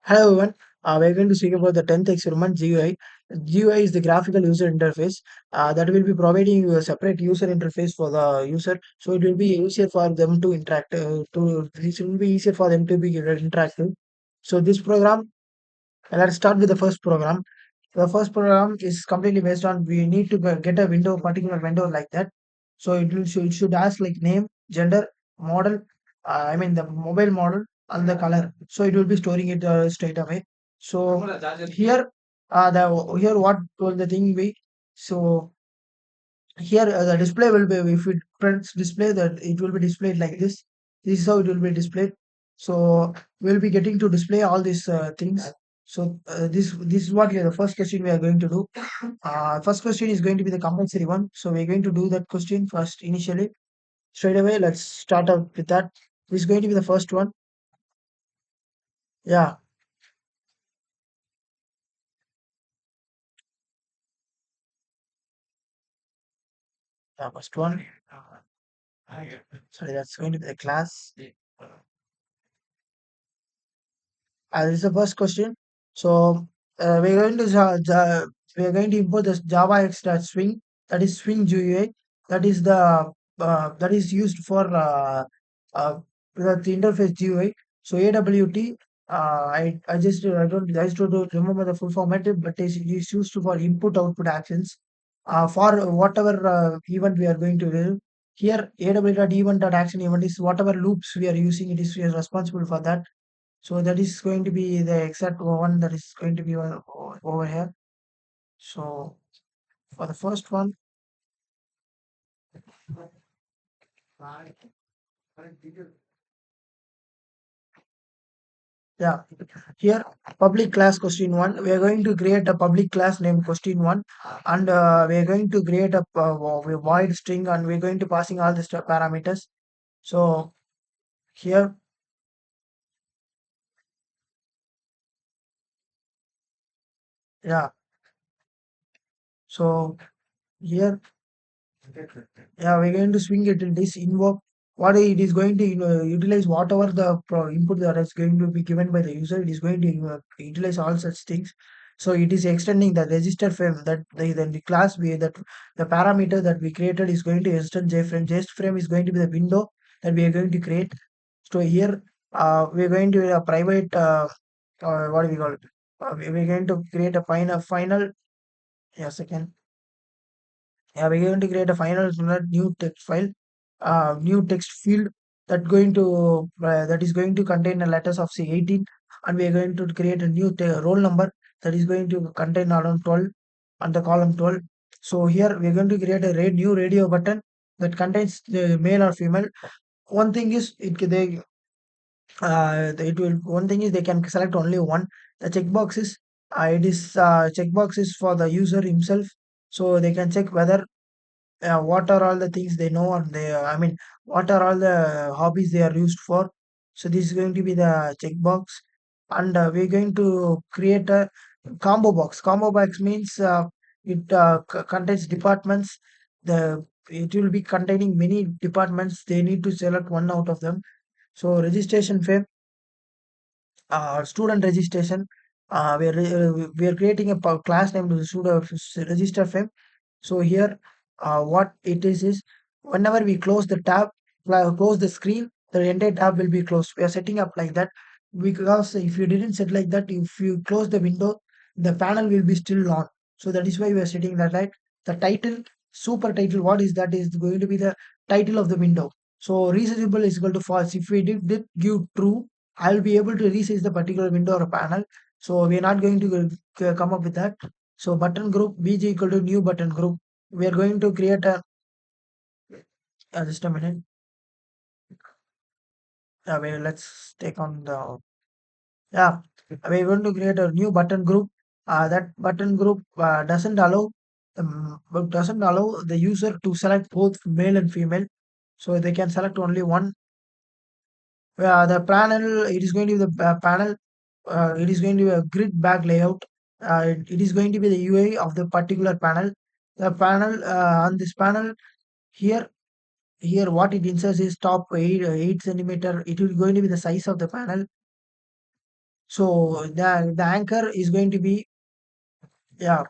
Hello everyone, we're going to speak about the 10th experiment GUI. GUI is the graphical user interface that will be providing you a separate user interface for the user. So it will be easier for them to interact. It will be easier for them to be interactive. So this program, let's start with the first program. The first program is completely based on we need to get a window, particular window like that. So it should ask like name, gender, model. I mean the mobile model and the color. So it will be storing it straight away. So here, the here what will the thing be? So here the display will be if it press display that it will be displayed like this. This is how it will be displayed. So we'll be getting to display all these things. So this is what the first question we are going to do. First question is going to be the compulsory one. So we're going to do that question first initially. Straight away, let's start out with that. This is going to be the first one. Yeah, the first one. Sorry, that's going to be the class. This is the first question. So we're going to we are going to import this Java X swing, that is Swing GUI, that is the that is used for uh, the interface GUI. So AWT, I just don't remember the full format, but it is used for input output actions for whatever event we are going to do. Here aw.event.action event is whatever loops we are using. It is we are responsible for that. So that is going to be the exact one that is going to be over here. So for the first one, yeah, here public class question one. We are going to create a public class named question one, and we are going to create a void string, and we're going to passing all the parameters. So here, yeah. So here, yeah, we're going to swing it in this invoke. What it is going to utilize whatever the input that is going to be given by the user. It is going to utilize all such things. So it is extending the register frame that then the class we that the parameter that we created is going to extend JFrame. JFrame is going to be the window that we are going to create. So here we're going to a private what do we call it? We're going to create a final. Yeah, second. Yeah, we're going to create a final new text file, new text field that is going to contain the letters of say 18, and we are going to create a new roll number that is going to contain around 12 on the column 12. So here we are going to create a new radio button that contains the male or female. One thing is it will one thing is they can select only one. The checkbox is checkbox is for the user himself, so they can check whether what are all the things they know and they I mean what are all the hobbies they are used for. So this is going to be the checkbox, and we're going to create a combo box means it contains departments. The It will be containing many departments. They need to select one out of them. So registration frame, student registration, we are creating a class named student register frame. So here, what it is whenever we close the tab, close the screen, the entire tab will be closed. We are setting up like that because if you didn't set like that, if you close the window, the panel will be still on. So that is why we are setting that right. The title, super title, what is that? Is going to be the title of the window. So resizable is equal to false. If we did give true, I'll be able to resize the particular window or panel. So we're not going to come up with that. So button group bg equal to new button group. We are going to create a just a minute. Let's take on the yeah. We're going to create a new button group. That button group doesn't allow the user to select both male and female. So they can select only one. The panel, it is going to be the panel. It is going to be a grid bag layout. It is going to be the UI of the particular panel. The panel on this panel here what it inserts is top 8 centimeter. It will going to be the size of the panel. So the anchor is going to be, yeah,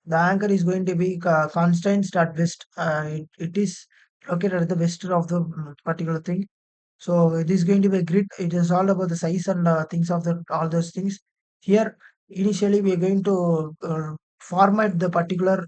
the anchor is going to be constraints at west. It is located at the west of the particular thing. So it is going to be a grid. It is all about the size and things of the all those things. Here, initially, we are going to format the particular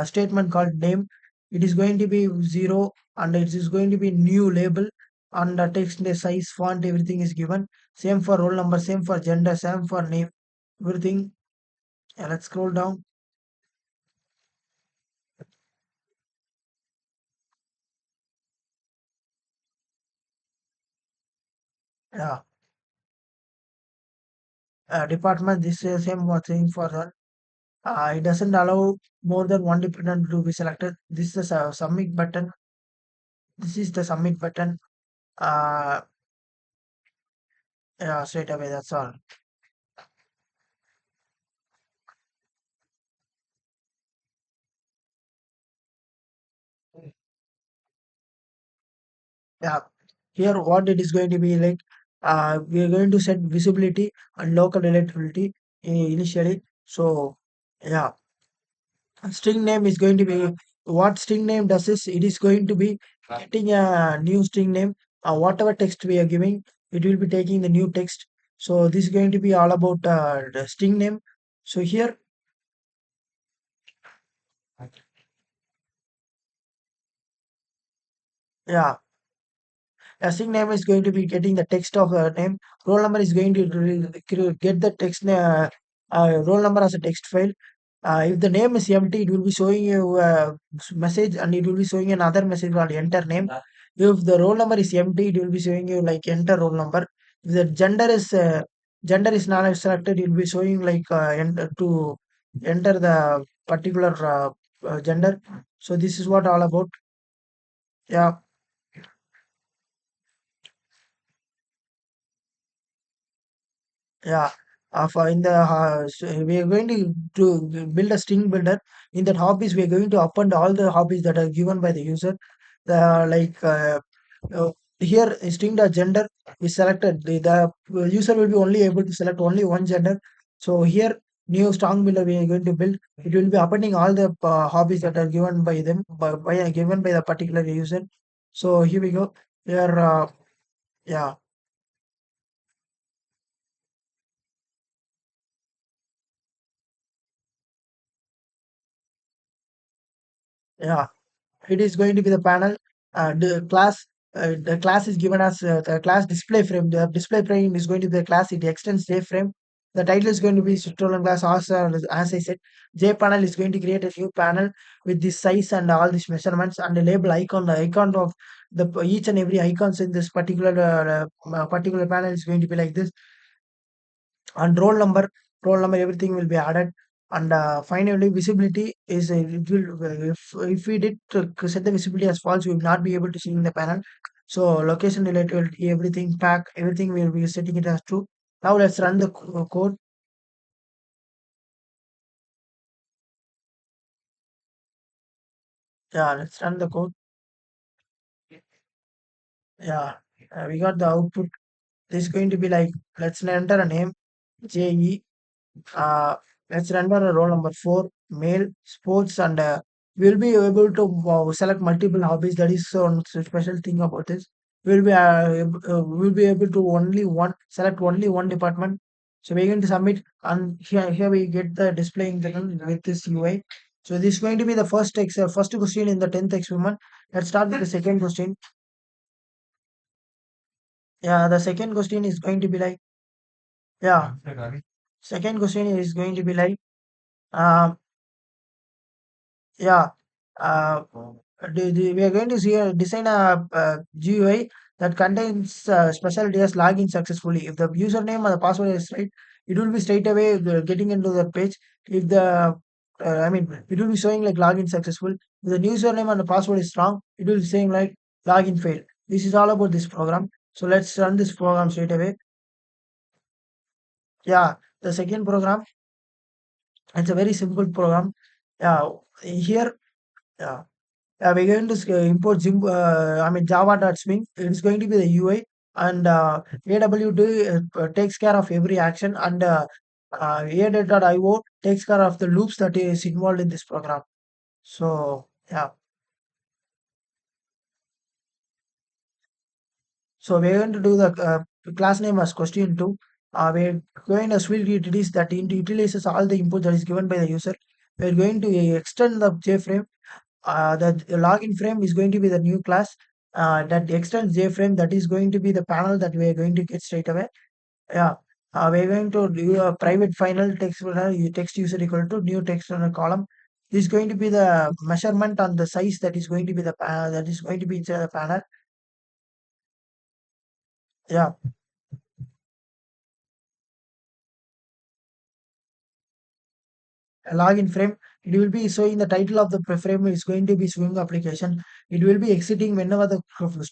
statement called name. It is going to be zero, and it is going to be new label, and the text, the size, font, everything is given. Same for roll number, same for gender, same for name, everything. Yeah, let's scroll down. Yeah, department. This is same thing for that. It doesn't allow more than one department to be selected. This is a submit button. This is the submit button. Uh, yeah, straight away. That's all. Yeah. Here, what it is going to be like, we are going to set visibility and local relatability initially. So, yeah, string name is going to be what string name does is it is going to be getting a new string name. Whatever text we are giving, it will be taking the new text. So, this is going to be all about the string name. So, here, yeah, a string name is going to be getting the text of a name. Roll number is going to get the text roll number as a text file. If the name is empty, it will be showing you a message and it will be showing another message called enter name. If the roll number is empty, it will be showing you like enter roll number. If the gender is not selected, it will be showing like enter to enter the particular gender. So this is what all about. Yeah. Yeah, for in the we are going to build a string builder. In that hobbies, we are going to append all the hobbies that are given by the user. The like here string the gender is selected. The user will be only able to select only one gender. So here new strong builder we are going to build. It will be appending all the hobbies that are given by them by given by the particular user. So here we go. Here, yeah, yeah. It is going to be the panel. The class is given as the class display frame. The display frame is going to be the class. It extends J frame. The title is going to be stolen class. As I said, J panel is going to create a new panel with this size and all these measurements and the label icon. The icon of the each and every icons in this particular panel is going to be like this, and roll number everything will be added. And finally visibility is it will if we did set the visibility as false we will not be able to see in the panel. So location related everything pack everything we will be setting it as true. Now let's run the code. Yeah, let's run the code. Yeah, we got the output. This is going to be like, let's enter a name, JE. Uh, let's render a roll number 4, male, sports, and we'll be able to select multiple hobbies. That is one special thing about this. We'll be able to only one select only one department. So we're going to submit, and here we get the displaying button with this UI. So this is going to be the first question in the 10th experiment. Let's start with the second question. Yeah, the second question is going to be like, yeah, second question is going to be like, um, yeah, uh, we are going to see design a GUI that contains special as login successfully. If the username or the password is right, it will be straight away getting into the page. If I mean, it will be showing like login successful. If the username and the password is wrong, it will be saying like login failed. This is all about this program. So let's run this program straight away. Yeah, the second program, it's a very simple program. Yeah, here. Yeah, we're going to import Java.Swing. It's going to be the UI. and AWD takes care of every action, and ADATA.io takes care of the loops that is involved in this program. So yeah, so we're going to do the class name as question two. We're going to switch utilities that utilizes all the input that is given by the user. We're going to extend the JFrame. The login frame is going to be the new class that extends JFrame. That is going to be the panel that we are going to get straight away. Yeah. We're going to do a private final text text user equal to new text on a column. This is going to be the measurement on the size that is going to be the that is going to be inside the panel. Yeah. A login frame. It will be showing the title of the frame is going to be swing application. It will be exiting whenever the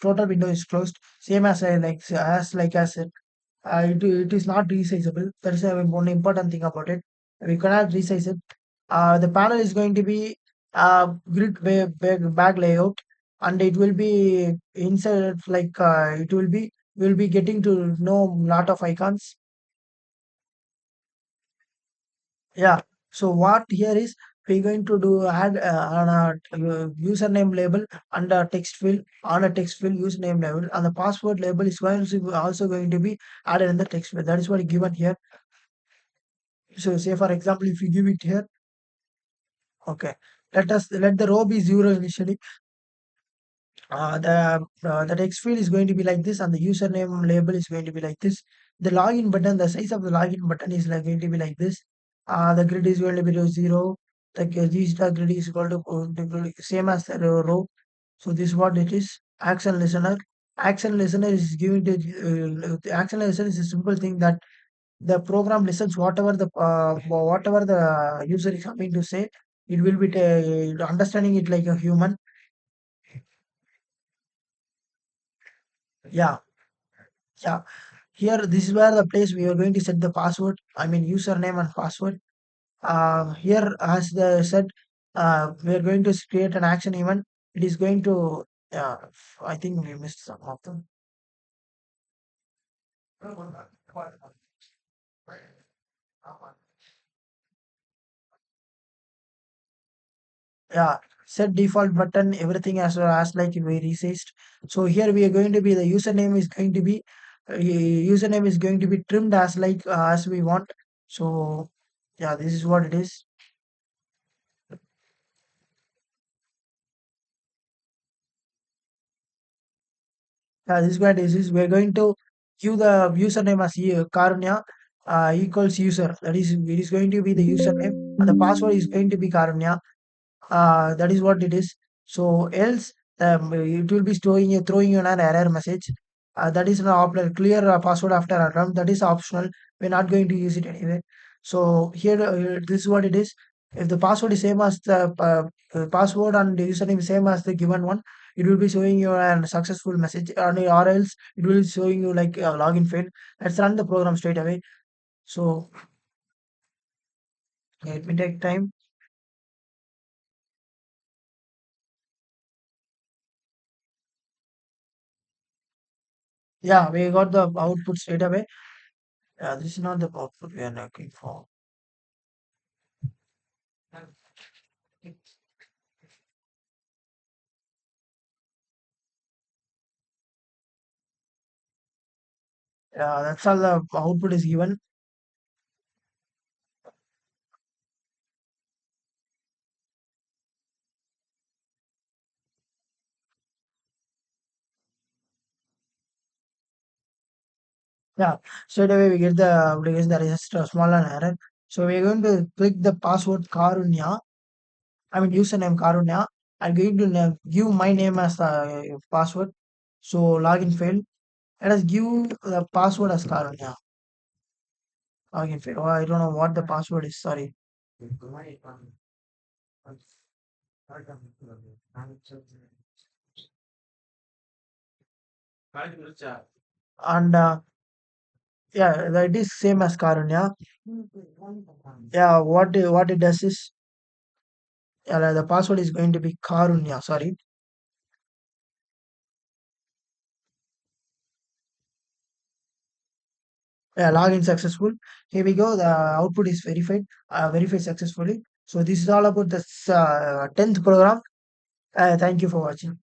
total window is closed. Same as as it is not resizable. That is one important thing about it. We cannot resize it. The panel is going to be grid bag layout, and it will be inside it will be getting to know lot of icons. Yeah. So what here is we're going to do add on a username label under text field on a text field username label, and the password label is going to also going to be added in the text field. That is what is given here. So say for example, if you give it here, okay, let the row be zero initially. The text field is going to be like this, and the username label is going to be like this. The login button, the size of the login button is like going to be like this. The grid is going to be to zero. The G star grid is equal to same as the row. So this is what it is. Action listener. Action listener is giving the action listener is a simple thing that the program listens whatever the user is coming to say. It will be understanding it like a human. Yeah, yeah. Here, this is where the place we are going to set the password. I mean, username and password. Here, as the said, we are going to create an action event. It is going to. Uh, I think we missed some of them. Yeah, set default button. Everything as like we resized. So here we are going to be the username is going to be username is going to be trimmed as we want. So yeah, this is what it is. This is what this is. We're going to give the username as Karunya equals user. That is, it is going to be the username, and the password is going to be Karunya. That is what it is. So else it will be throwing you an error message. That is an optional clear password after attempt. That is optional. We're not going to use it anyway. So here, this is what it is. If the password is same as the password and the username is same as the given one, it will be showing you a successful message, or else it will be showing you like a login failed. Let's run the program straight away. So let me take time. Yeah, we got the output straight away. This is not the output we are looking for. That's all the output is given. Yeah, straight away we get the because there is just a small error. So we're going to click the password Karunya. I mean username Karunya. I'm going to give my name as the password. So login failed. Let us give the password as Karunya. Login failed. Oh, I don't know what the password is. Sorry. And yeah, it is same as Karunya. Yeah, what it does is the password is going to be Karunya. Sorry. Login successful. Here we go. The output is verified successfully. So this is all about the 10th program. Thank you for watching.